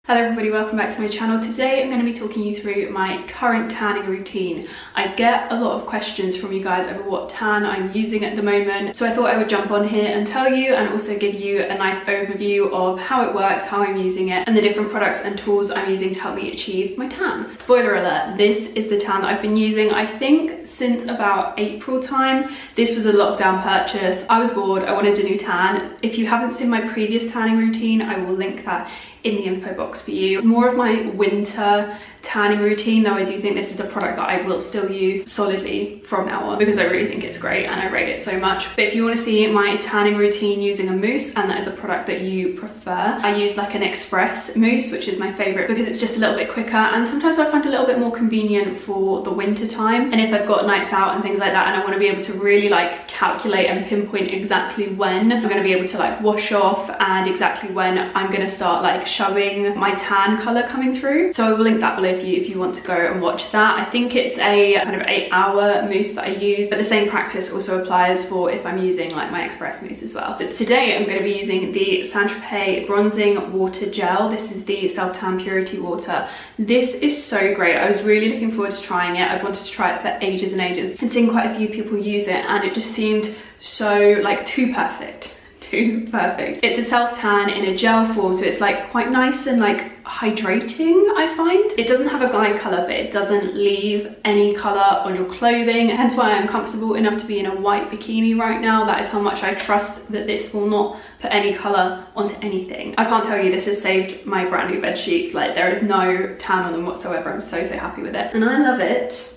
Hello everybody, welcome back to my channel. Today I'm going to be talking you through my current tanning routine. I get a lot of questions from you guys over what tan I'm using at the moment, so I thought I would jump on here and tell you and also give you a nice overview of how it works, how I'm using it, and the different products and tools I'm using to help me achieve my tan. Spoiler alert, this is the tan that I've been using, I think, since about April time. This was a lockdown purchase. I was bored, I wanted a new tan. If you haven't seen my previous tanning routine, I will link that in the info box for you. It's more of my winter tanning routine, though I do think this is a product that I will still use solidly from now on because I really think it's great and I rate it so much. But if you want to see my tanning routine using a mousse, and that is a product that you prefer, I use like an express mousse, which is my favorite because it's just a little bit quicker and sometimes I find a little bit more convenient for the winter time. And if I've got nights out and things like that and I want to be able to really like calculate and pinpoint exactly when I'm going to be able to like wash off and exactly when I'm going to start like showing my tan color coming through. So I will link that below if you want to go and watch that. I think it's a kind of 8-hour mousse that I use, but the same practice also applies for if I'm using like my express mousse as well. But today I'm going to be using the Saint Tropez Bronzing Water Gel. This is the Self Tan Purity Water. This is so great. I was really looking forward to trying it. I've wanted to try it for ages and ages and seen quite a few people use it, and it just seemed so like too perfect. It's a self tan in a gel form, so it's like quite nice and like hydrating, I find. It doesn't have a guide color, but it doesn't leave any color on your clothing, hence why I'm comfortable enough to be in a white bikini right now. That is how much I trust that this will not put any color onto anything. I can't tell you, this has saved my brand new bed sheets. Like, there is no tan on them whatsoever. I'm so happy with it, and I love it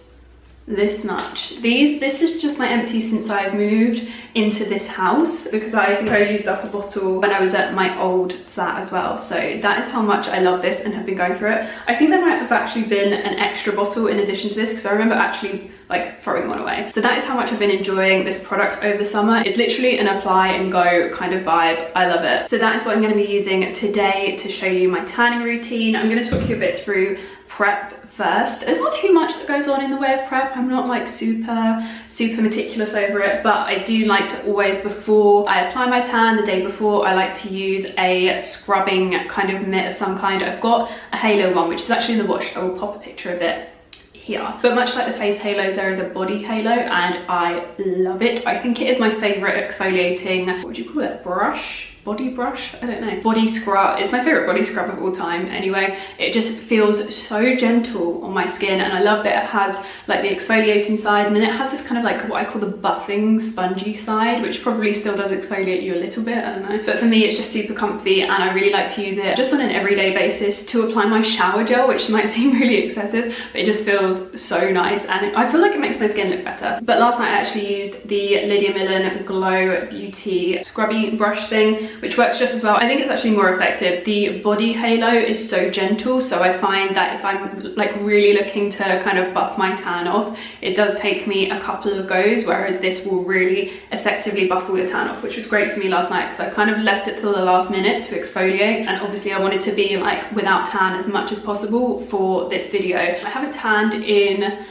this much. This is just my empty since I've moved into this house, because I think I used up a bottle when I was at my old flat as well. So that is how much I love this and have been going through it. I think there might have actually been an extra bottle in addition to this, because I remember actually like throwing one away. So that is how much I've been enjoying this product over the summer. It's literally an apply and go kind of vibe. I love it. So that is what I'm going to be using today to show you my tanning routine. I'm going to talk you a bit through prep first. There's not too much that goes on in the way of prep. I'm not like super meticulous over it, but I do like to always, before I apply my tan, the day before, I like to use a scrubbing kind of mitt of some kind. I've got a halo one, which is actually in the wash. I will pop a picture of it here. But much like the face halos, there is a body halo and I love it. I think it is my favorite exfoliating, what would you call it, brush? Body brush? I don't know. Body scrub. It's my favorite body scrub of all time. Anyway, it just feels so gentle on my skin, and I love that it has like the exfoliating side, and then it has this kind of like what I call the buffing spongy side, which probably still does exfoliate you a little bit, I don't know. But for me, it's just super comfy, and I really like to use it just on an everyday basis to apply my shower gel, which might seem really excessive, but it just feels so nice, and I feel like it makes my skin look better. But last night I actually used the Lydia Millen Glow Beauty scrubby brush thing, which works just as well. I think it's actually more effective. The body halo is so gentle, so I find that if I'm like really looking to kind of buff my tan off, it does take me a couple of goes, whereas this will really effectively buff all your tan off, which was great for me last night because I kind of left it till the last minute to exfoliate, and obviously I wanted to be like without tan as much as possible for this video. I haven't tanned in,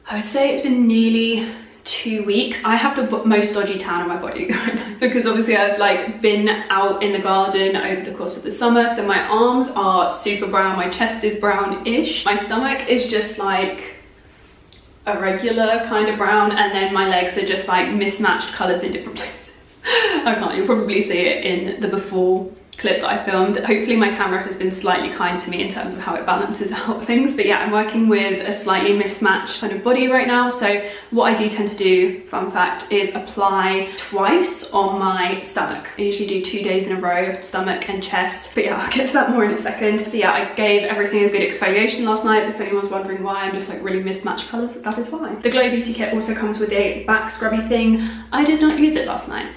I would say it's been nearly 2 weeks. I have the most dodgy tan on my body right now because obviously I've like been out in the garden over the course of the summer, so my arms are super brown, my chest is brownish, my stomach is just like a regular kind of brown, and then my legs are just like mismatched colors in different places. I can't, you'll probably see it in the before clip that I filmed. Hopefully my camera has been slightly kind to me in terms of how it balances out things. But yeah, I'm working with a slightly mismatched kind of body right now. So what I do tend to do, fun fact, is apply twice on my stomach. I usually do 2 days in a row, stomach and chest. But yeah, I'll get to that more in a second. So yeah, I gave everything a good exfoliation last night. If anyone's wondering why I'm just like really mismatched colors, that is why. The Glow Beauty kit also comes with a back scrubby thing. I did not use it last night.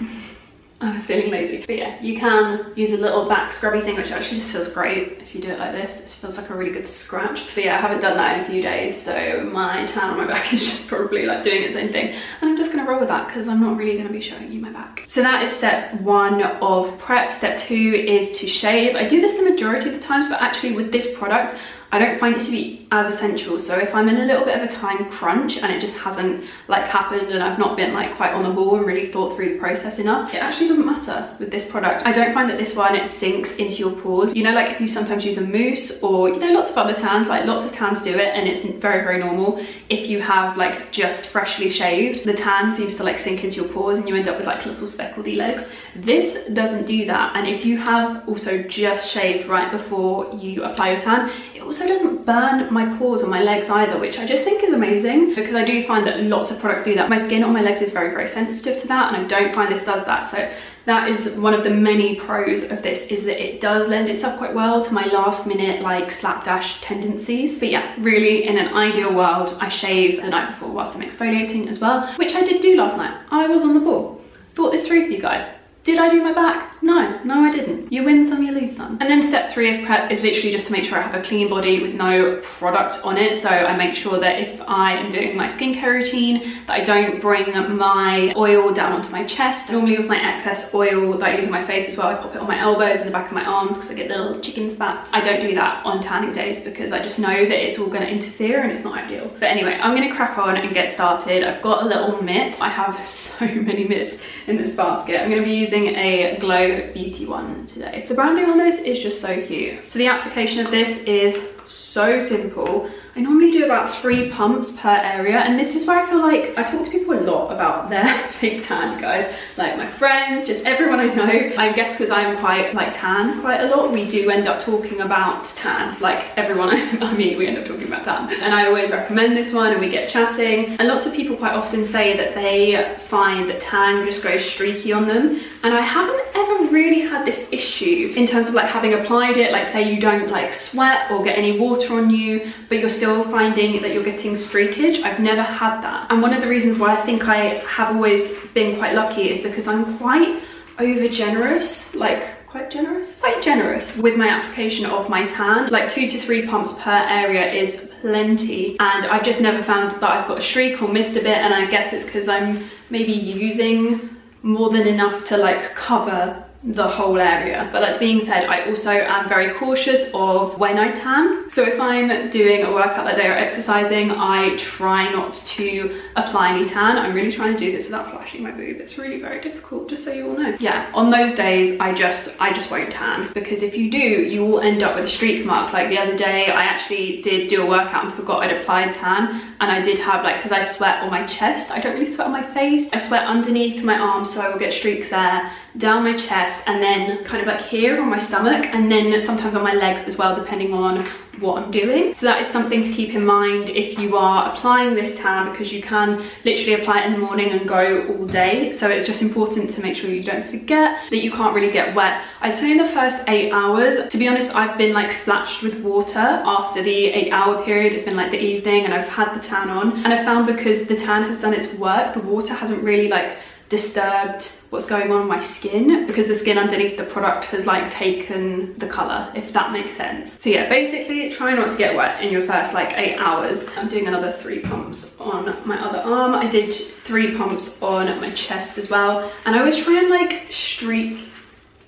I was feeling lazy. But yeah, you can use a little back scrubby thing, which actually just feels great if you do it like this. It feels like a really good scratch. But yeah, I haven't done that in a few days, so my tan on my back is just probably like doing its own thing. And I'm just gonna roll with that because I'm not really gonna be showing you my back. So that is step 1 of prep. Step 2 is to shave. I do this the majority of the times, but actually with this product, I don't find it to be as essential. So if I'm in a little bit of a time crunch and it just hasn't like happened and I've not been like quite on the ball and really thought through the process enough, it actually doesn't matter with this product. I don't find that this one, it sinks into your pores. You know, like if you sometimes use a mousse or, you know, lots of other tans, like lots of tans do it and it's very, very normal. If you have like just freshly shaved, the tan seems to like sink into your pores and you end up with like little speckledy legs. This doesn't do that. And if you have also just shaved right before you apply your tan, it also doesn't burn my pores on my legs either, which I just think is amazing, because I do find that lots of products do that. My skin on my legs is very, very sensitive to that, and I don't find this does that. So that is one of the many pros of this, is that it does lend itself quite well to my last minute like slapdash tendencies. But yeah, really in an ideal world, I shave the night before whilst I'm exfoliating as well, which I did do last night. I was on the ball. Thought this through for you guys. Did I do my back? No, I didn't. You win some, you lose some. And then step 3 of prep is literally just to make sure I have a clean body with no product on it. So I make sure that if I am doing my skincare routine, that I don't bring my oil down onto my chest. Normally with my excess oil that I use on my face as well, I pop it on my elbows and the back of my arms because I get little chicken spats. I don't do that on tanning days because I just know that it's all gonna interfere and it's not ideal. But anyway, I'm gonna crack on and get started. I've got a little mitt. I have so many mitts in this basket. I'm gonna be using a Glow Beauty one today. The branding on this is just so cute. So the application of this is so simple. I normally do about 3 pumps per area, and this is where I feel like I talk to people a lot about their fake tan, guys. Like my friends, just everyone I know. I guess because I'm quite like tan quite a lot, we do end up talking about tan. Like everyone I meet, we end up talking about tan. And I always recommend this one and we get chatting. And lots of people quite often say that they find that tan just goes streaky on them. And I haven't ever really had this issue in terms of like having applied it, like say you don't like sweat or get any water on you, but you're still finding that you're getting streakage. I've never had that. And one of the reasons why I think I have always been quite lucky is because I'm quite over generous, like quite generous with my application of my tan. Like 2 to 3 pumps per area is plenty, and I've just never found that I've got a streak or missed a bit, and I guess it's because I'm maybe using more than enough to like cover the whole area. But that being said, I also am very cautious of when I tan. So if I'm doing a workout that day or exercising, I try not to apply any tan. I'm really trying to do this without flashing my boob. It's really very difficult, just so you all know. Yeah, on those days, I just won't tan, because if you do, you will end up with a streak mark. Like the other day, I actually did do a workout and forgot I'd applied tan, and I did have like, because I sweat on my chest, I don't really sweat on my face. I sweat underneath my arms, so I will get streaks there, down my chest, and then kind of like here on my stomach, and then sometimes on my legs as well, depending on what I'm doing. So that is something to keep in mind if you are applying this tan, because you can literally apply it in the morning and go all day. So it's just important to make sure you don't forget that you can't really get wet. I'd say in the first 8 hours, to be honest, I've been like splashed with water after the 8-hour period. It's been like the evening and I've had the tan on, and I found because the tan has done its work, the water hasn't really like disturbed what's going on in my skin, because the skin underneath the product has like taken the color, if that makes sense. So yeah, basically try not to get wet in your first like 8 hours. I'm doing another 3 pumps on my other arm. I did 3 pumps on my chest as well, and I always try and like streak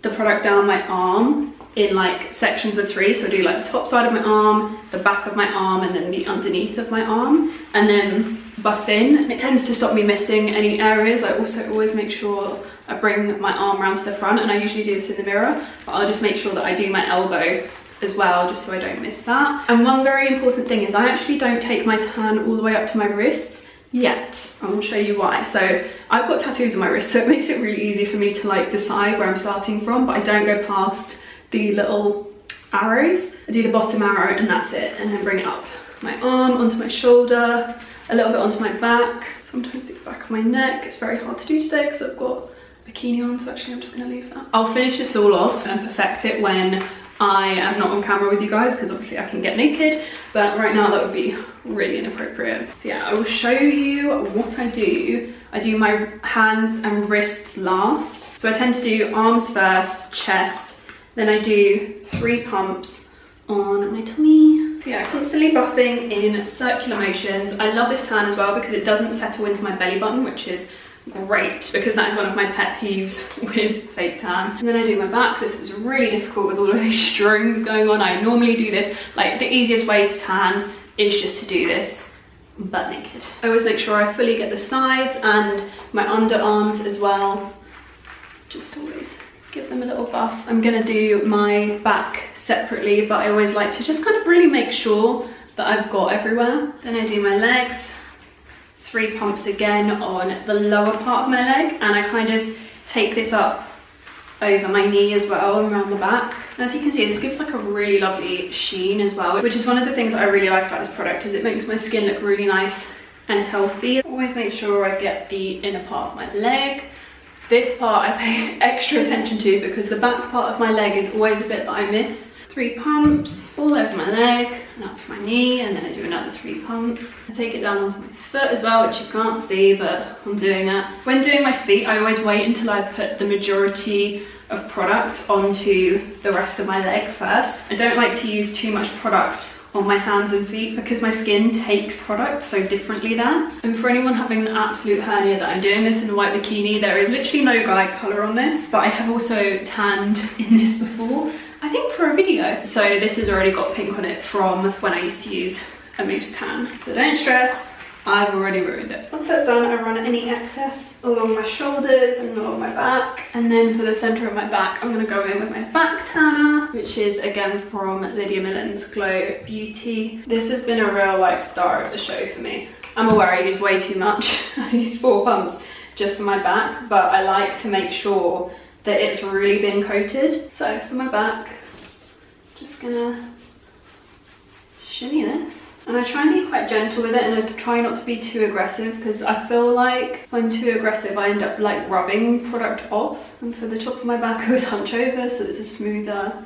the product down my arm in like sections of 3. So I do like the top side of my arm, the back of my arm, and then the underneath of my arm, and then buff in. It tends to stop me missing any areas. I also always make sure I bring my arm around to the front, and I usually do this in the mirror, but I'll just make sure that I do my elbow as well, just so I don't miss that. And one very important thing is I actually don't take my tan all the way up to my wrists yet. I will show you why. So I've got tattoos on my wrist, so it makes it really easy for me to like decide where I'm starting from, but I don't go past the little arrows. I do the bottom arrow and that's it, and then bring it up my arm, onto my shoulder, a little bit onto my back, sometimes do the back of my neck. It's very hard to do today because I've got a bikini on, so actually I'm just gonna leave that. I'll finish this all off and perfect it when I am not on camera with you guys, because obviously I can get naked, but right now that would be really inappropriate. So yeah, I will show you what I do. I do my hands and wrists last. So I tend to do arms first, chest, then I do 3 pumps on my tummy. So yeah, constantly buffing in circular motions. I love this tan as well because it doesn't settle into my belly button, which is great, because that is one of my pet peeves with fake tan. And then I do my back. This is really difficult with all of these strings going on. I normally do this, like the easiest way to tan is just to do this butt naked. I always make sure I fully get the sides and my underarms as well, just always give them a little buff. I'm gonna do my back separately, but I always like to just kind of really make sure that I've got everywhere. Then I do my legs, 3 pumps again on the lower part of my leg, and I kind of take this up over my knee as well, around the back. And as you can see, this gives like a really lovely sheen as well, which is one of the things I really like about this product, is it makes my skin look really nice and healthy. Always make sure I get the inner part of my leg. This part I pay extra attention to because the back part of my leg is always a bit that I miss. 3 pumps all over my leg and up to my knee, and then I do another 3 pumps. I take it down onto my foot as well, which you can't see, but I'm doing it. When doing my feet, I always wait until I put the majority of product onto the rest of my leg first. I don't like to use too much product on my hands and feet because my skin takes product so differently there. And for anyone having an absolute hernia that I'm doing this in a white bikini, there is literally no guide colour on this, but I have also tanned in this before, I think for a video. So this has already got pink on it from when I used to use a mousse tan. So don't stress, I've already ruined it. Once that's done, I run any excess along my shoulders and along my back. And then for the centre of my back, I'm gonna go in with my back tanner, which is again from Lydia Millen's Glow Beauty. This has been a real like star of the show for me. I'm aware I use way too much. I use 4 pumps just for my back, but I like to make sure that it's really been coated. So for my back, just gonna shimmy this. And I try and be quite gentle with it, and I try not to be too aggressive because I feel like if I'm too aggressive, I end up like rubbing product off. And for the top of my back, I always hunch over so there's a smoother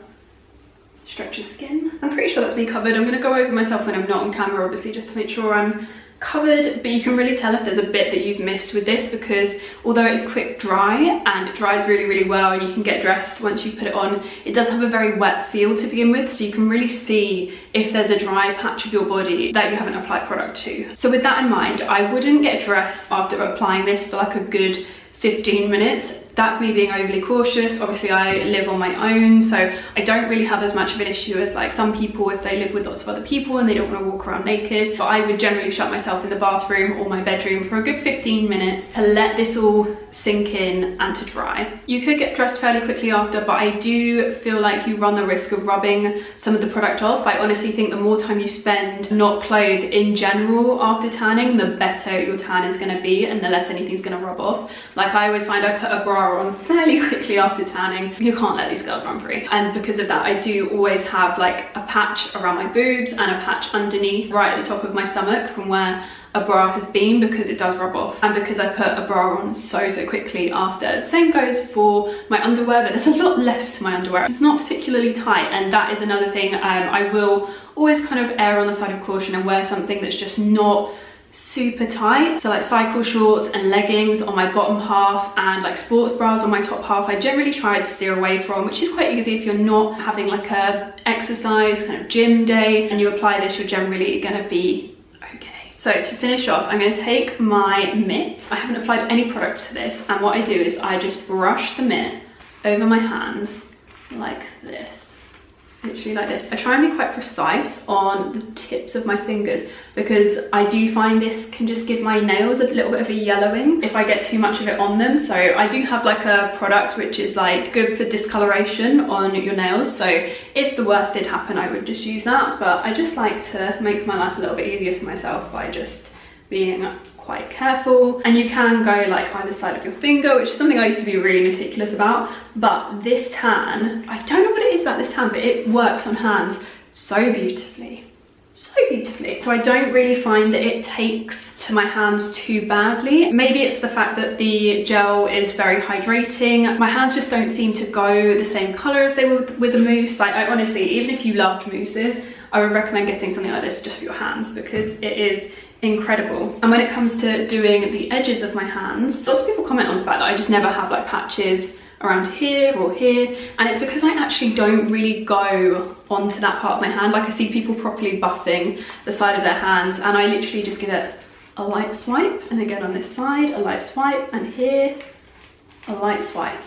stretch of skin. I'm pretty sure that's me covered. I'm gonna go over myself when I'm not on camera, obviously, just to make sure I'm covered, but you can really tell if there's a bit that you've missed with this because although it's quick dry and it dries really, really well and you can get dressed once you put it on, it does have a very wet feel to begin with, so you can really see if there's a dry patch of your body that you haven't applied product to. So with that in mind, I wouldn't get dressed after applying this for like a good 15 minutes. That's me being overly cautious. Obviously I live on my own, so I don't really have as much of an issue as like some people if they live with lots of other people and they don't want to walk around naked. But I would generally shut myself in the bathroom or my bedroom for a good 15 minutes to let this all sink in and to dry. You could get dressed fairly quickly after, but I do feel like you run the risk of rubbing some of the product off. I honestly think the more time you spend not clothed in general after tanning, the better your tan is going to be and the less anything's going to rub off. Like I always find I put a bra on fairly quickly after tanning. You can't let these girls run free, and because of that I do always have like a patch around my boobs and a patch underneath right at the top of my stomach from where a bra has been, because it does rub off and because I put a bra on so quickly after. Same goes for my underwear, but there's a lot less to my underwear. It's not particularly tight, and that is another thing. I will always kind of err on the side of caution and wear something that's just not super tight. So like cycle shorts and leggings on my bottom half and like sports bras on my top half, I generally try to steer away from, which is quite easy if you're not having like a exercise kind of gym day and you apply this, you're generally gonna be okay. So to finish off, I'm going to take my mitt. I haven't applied any product to this, and what I do is I just brush the mitt over my hands like this. Literally like this. I try and be quite precise on the tips of my fingers because I do find this can just give my nails a little bit of a yellowing if I get too much of it on them. So I do have like a product which is like good for discoloration on your nails, so if the worst did happen I would just use that. But I just like to make my life a little bit easier for myself by just being quite careful. And you can go like either side of your finger, which is something I used to be really meticulous about, but this tan, I don't know what it is about this tan, but it works on hands so beautifully. So I don't really find that it takes to my hands too badly. Maybe it's the fact that the gel is very hydrating. My hands just don't seem to go the same color as they would with a mousse. Like I honestly, even if you loved mousses, I would recommend getting something like this just for your hands because it is incredible. And when it comes to doing the edges of my hands, lots of people comment on the fact that I just never have like patches around here or here, and it's because I actually don't really go onto that part of my hand. Like I see people properly buffing the side of their hands and I literally just give it a light swipe, and again on this side a light swipe, and here a light swipe,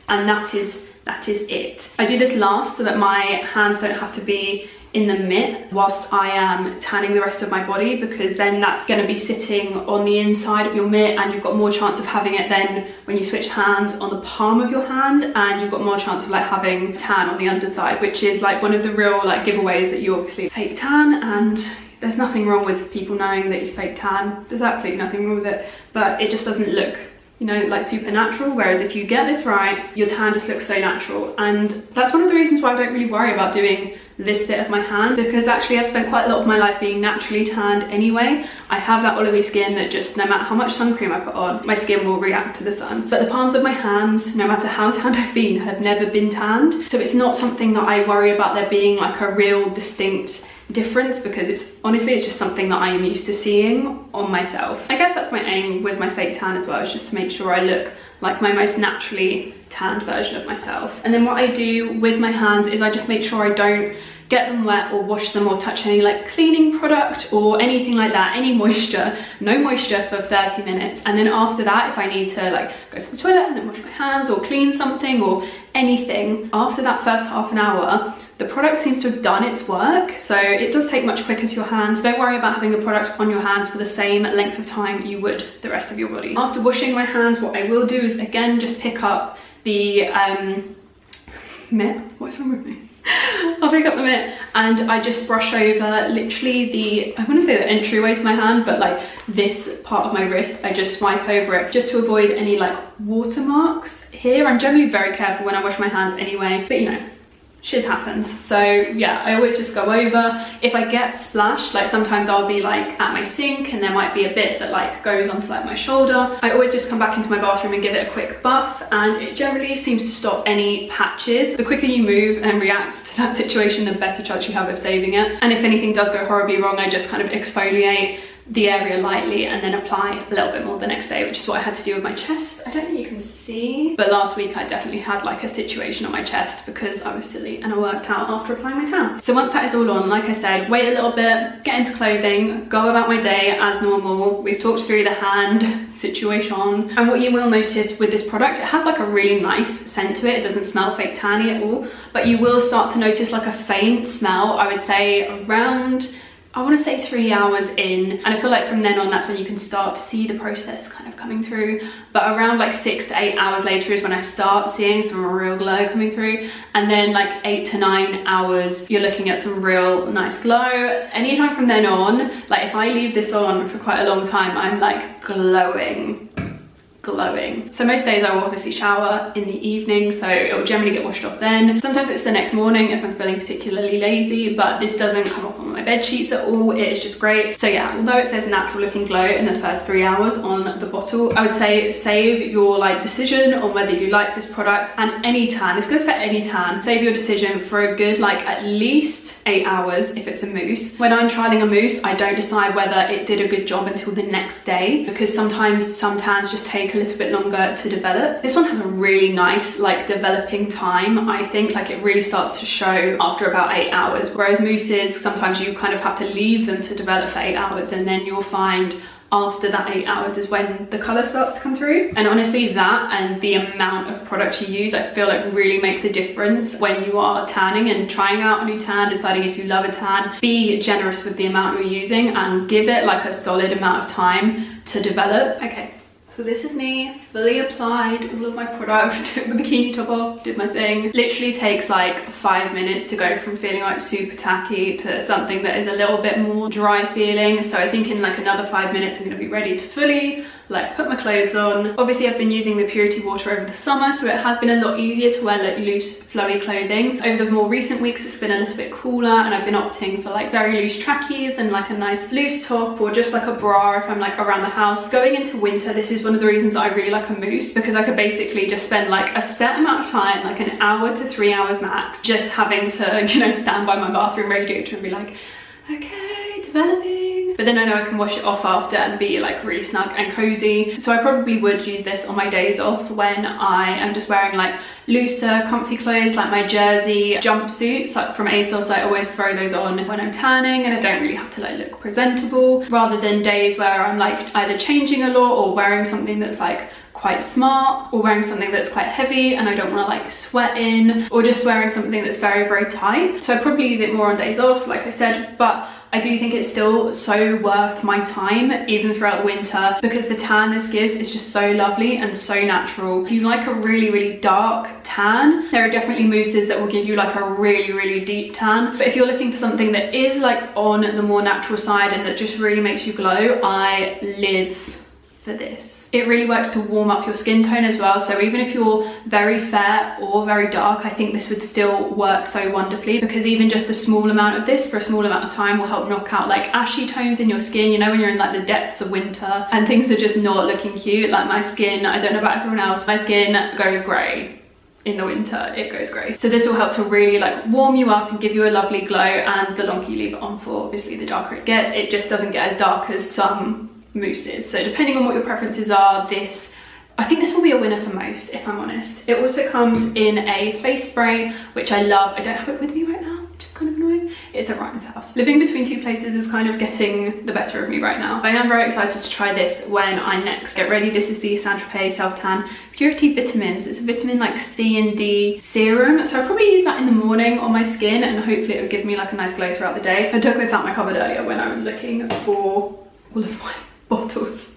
and that is it. I do this last so that my hands don't have to be in the mitt whilst I am tanning the rest of my body, because then that's going to be sitting on the inside of your mitt, and you've got more chance of having it then when you switch hands on the palm of your hand, and you've got more chance of like having tan on the underside, which is like one of the real like giveaways that you obviously fake tan. And there's nothing wrong with people knowing that you fake tan. There's absolutely nothing wrong with it, but it just doesn't look, you know, like super natural. Whereas if you get this right, your tan just looks so natural. And that's one of the reasons why I don't really worry about doing this bit of my hand, because actually I've spent quite a lot of my life being naturally tanned anyway. I have that oily skin that just, no matter how much sun cream I put on, my skin will react to the sun. But the palms of my hands, no matter how tanned I've been, have never been tanned. So it's not something that I worry about there being like a real distinct difference, because it's honestly, it's just something that I am used to seeing on myself. I guess that's my aim with my fake tan as well, is just to make sure I look like my most naturally tanned version of myself. And then what I do with my hands is I just make sure I don't get them wet or wash them or touch any like cleaning product or anything like that, any moisture, no moisture for 30 minutes. And then after that, if I need to like go to the toilet and then wash my hands or clean something or anything, after that first half an hour, the product seems to have done its work. So it does take much quicker to your hands. Don't worry about having the product on your hands for the same length of time you would the rest of your body. After washing my hands, what I will do is again just pick up the mitt. What's wrong with me? I'll pick up the mitt and I just brush over literally the, I want to say the entryway to my hand, but like this part of my wrist, I just swipe over it just to avoid any like watermarks here. I'm generally very careful when I wash my hands anyway, but you know, shit happens. So yeah, I always just go over. If I get splashed, like sometimes I'll be like at my sink and there might be a bit that like goes onto like my shoulder, I always just come back into my bathroom and give it a quick buff, and it generally seems to stop any patches. The quicker you move and react to that situation, the better chance you have of saving it. And if anything does go horribly wrong, I just kind of exfoliate the area lightly and then apply a little bit more the next day, which is what I had to do with my chest. I don't think you can see, but last week I definitely had like a situation on my chest because I was silly and I worked out after applying my tan. So once that is all on, like I said, wait a little bit, get into clothing, go about my day as normal. We've talked through the hand situation, and what you will notice with this product, it has like a really nice scent to it. It doesn't smell fake tanny at all, but you will start to notice like a faint smell, I would say around, I want to say 3 hours in, and I feel like from then on that's when you can start to see the process kind of coming through. But around like 6 to 8 hours later is when I start seeing some real glow coming through, and then like 8 to 9 hours you're looking at some real nice glow. Anytime from then on, like if I leave this on for quite a long time, I'm like glowing. So most days I will obviously shower in the evening, so it will generally get washed off then. Sometimes it's the next morning if I'm feeling particularly lazy, but this doesn't come off on my bed sheets at all. It is just great. So yeah, although it says natural looking glow in the first 3 hours on the bottle, I would say save your like decision on whether you like this product, and any tan, this goes for any tan, save your decision for a good like at least 8 hours if it's a mousse. When I'm trialing a mousse, I don't decide whether it did a good job until the next day, because sometimes some tans just take a little bit longer to develop. This one has a really nice like developing time. I think like it really starts to show after about 8 hours, whereas mousses, sometimes you kind of have to leave them to develop for 8 hours, and then you'll find after that 8 hours is when the color starts to come through. And honestly, that and the amount of product you use, I feel like really make the difference when you are tanning and trying out a new tan, deciding if you love a tan. Be generous with the amount you're using and give it like a solid amount of time to develop. Okay, so this is me, fully applied all of my products, took the bikini top off, did my thing. Literally takes like 5 minutes to go from feeling like super tacky to something that is a little bit more dry feeling. So I think in like another 5 minutes I'm gonna be ready to fully like put my clothes on. Obviously I've been using the Purity water over the summer, so it has been a lot easier to wear like loose flowy clothing. Over the more recent weeks it's been a little bit cooler, and I've been opting for like very loose trackies and like a nice loose top, or just like a bra if I'm like around the house. Going into winter, this is one of the reasons I really like a mousse, because I could basically just spend like a set amount of time, like an hour to 3 hours max, just having to, you know, stand by my bathroom radiator and be like, okay, developing. But then I know I can wash it off after and be like really snug and cozy. So I probably would use this on my days off when I am just wearing like looser, comfy clothes, like my jersey jumpsuits like from ASOS. I always throw those on when I'm tanning, and I don't really have to like look presentable, rather than days where I'm like either changing a lot or wearing something that's like quite smart, or wearing something that's quite heavy and I don't want to like sweat in, or just wearing something that's very, very tight. So I probably use it more on days off, like I said, but I do think it's still so worth my time, even throughout the winter, because the tan this gives is just so lovely and so natural. If you like a really, really dark tan, there are definitely mousses that will give you like a really, really deep tan. But if you're looking for something that is like on the more natural side and that just really makes you glow, I live for this. It really works to warm up your skin tone as well. So even if you're very fair or very dark, I think this would still work so wonderfully, because even just a small amount of this for a small amount of time will help knock out like ashy tones in your skin. You know, when you're in like the depths of winter and things are just not looking cute. Like my skin, I don't know about everyone else, my skin goes grey. In the winter, it goes grey. So this will help to really like warm you up and give you a lovely glow, and the longer you leave it on for, obviously the darker it gets. It just doesn't get as dark as some mousses. So depending on what your preferences are, I think this will be a winner for most, if I'm honest. It also comes in a face spray, which I love. I don't have it with me right now, which is kind of annoying. It's at Ryan's house. Living between two places is kind of getting the better of me right now. I am very excited to try this when I next get ready. This is the Saint Tropez Self Tan Purity Vitamins. It's a vitamin like C and D serum. So I'll probably use that in the morning on my skin, and hopefully it will give me like a nice glow throughout the day. I took this out my cupboard earlier when I was looking for all of my bottles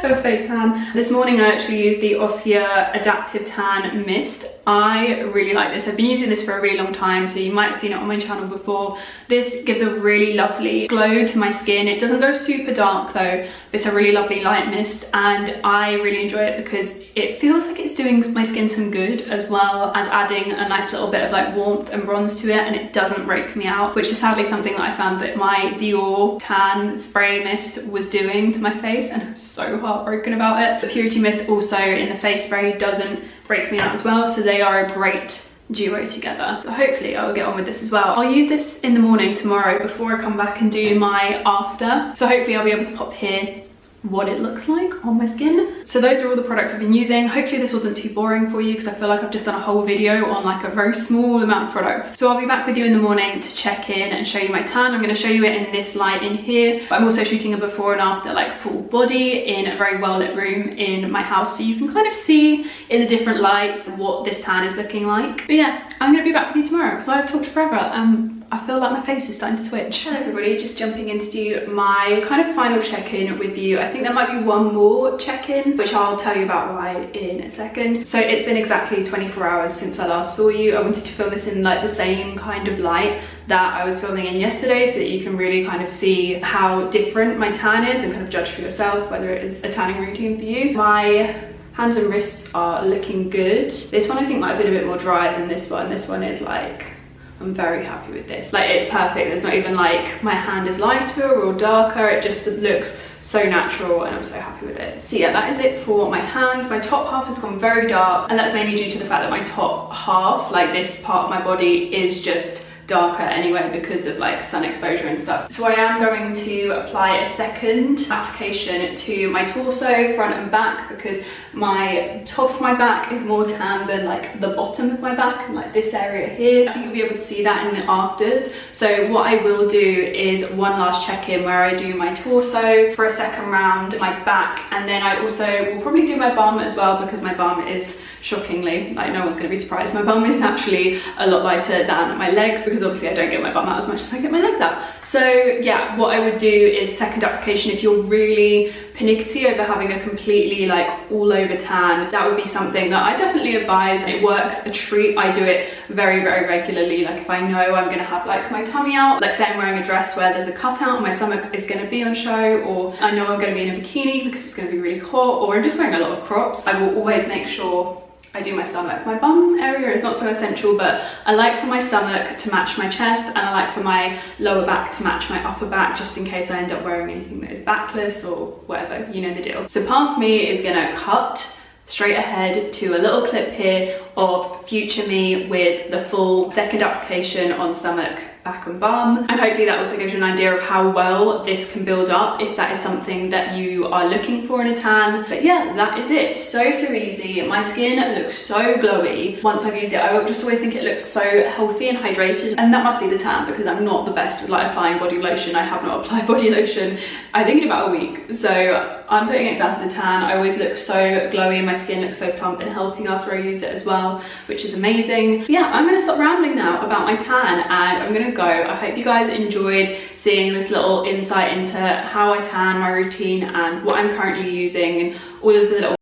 of fake tan. This morning I actually used the Ossia Adaptive Tan Mist. I really like this. I've been using this for a really long time, so you might have seen it on my channel before. This gives a really lovely glow to my skin. It doesn't go super dark though, but it's a really lovely light mist, and I really enjoy it because it feels like it's doing my skin some good, as well as adding a nice little bit of like warmth and bronze to it, and it doesn't rake me out, which is sadly something that I found that my Dior tan spray mist was doing to my face, and I'm so heartbroken about it. The Purity Mist also in the face spray doesn't break me out as well, so they are a great duo together. So hopefully I'll get on with this as well. I'll use this in the morning tomorrow before I come back and do my after, so hopefully I'll be able to pop here what it looks like on my skin. So those are all the products I've been using. Hopefully this wasn't too boring for you, because I feel like I've just done a whole video on like a very small amount of products. So I'll be back with you in the morning to check in and show you my tan. I'm going to show you it in this light in here, but I'm also shooting a before and after like full body in a very well lit room in my house, so you can kind of see in the different lights what this tan is looking like. But yeah, I'm going to be back with you tomorrow because I've talked forever. I feel like my face is starting to twitch. Hello everybody, just jumping in to do my kind of final check-in with you. I think there might be one more check-in, which I'll tell you about why in a second. So it's been exactly 24 hours since I last saw you. I wanted to film this in like the same kind of light that I was filming in yesterday, so that you can really kind of see how different my tan is and kind of judge for yourself whether it is a tanning routine for you. My hands and wrists are looking good. This one I think might have been a bit more dry than this one. This one is like, I'm very happy with this. Like, it's perfect. There's not even like my hand is lighter or darker. It just looks so natural, and I'm so happy with it. So yeah, that is it for my hands. My top half has gone very dark, and that's mainly due to the fact that my top half, like this part of my body, is just darker anyway because of like sun exposure and stuff. So I am going to apply a second application to my torso, front and back, because my top of my back is more tan than like the bottom of my back and like this area here. I think you'll be able to see that in the afters. So what I will do is one last check-in where I do my torso for a second round, my back, and then I also will probably do my bum as well, because my bum is, shockingly, like no one's going to be surprised, my bum is naturally a lot lighter than my legs, because obviously I don't get my bum out as much as I get my legs out. So yeah, what I would do is second application. If you're really pernickety over having a completely like all over tan, that would be something that I definitely advise. It works a treat. I do it very, very regularly. Like if I know I'm gonna have like my tummy out, like say I'm wearing a dress where there's a cutout and my stomach is gonna be on show, or I know I'm gonna be in a bikini because it's gonna be really hot, or I'm just wearing a lot of crops, I will always make sure I do my stomach. My bum area is not so essential, but I like for my stomach to match my chest, and I like for my lower back to match my upper back, just in case I end up wearing anything that is backless or whatever, you know the deal. So past me is gonna cut straight ahead to a little clip here of future me with the full second application on stomach back and bum, and hopefully that also gives you an idea of how well this can build up if that is something that you are looking for in a tan. But yeah, that is it. So easy. My skin looks so glowy once I've used it. I just always think it looks so healthy and hydrated, and that must be the tan because I'm not the best with like applying body lotion. I have not applied body lotion I think in about a week, so I'm putting it down to the tan. I always look so glowy and my skin looks so plump and healthy after I use it as well, which is amazing. Yeah, I'm gonna stop rambling now about my tan and I'm gonna go. I hope you guys enjoyed seeing this little insight into how I tan, my routine, and what I'm currently using, and all of the little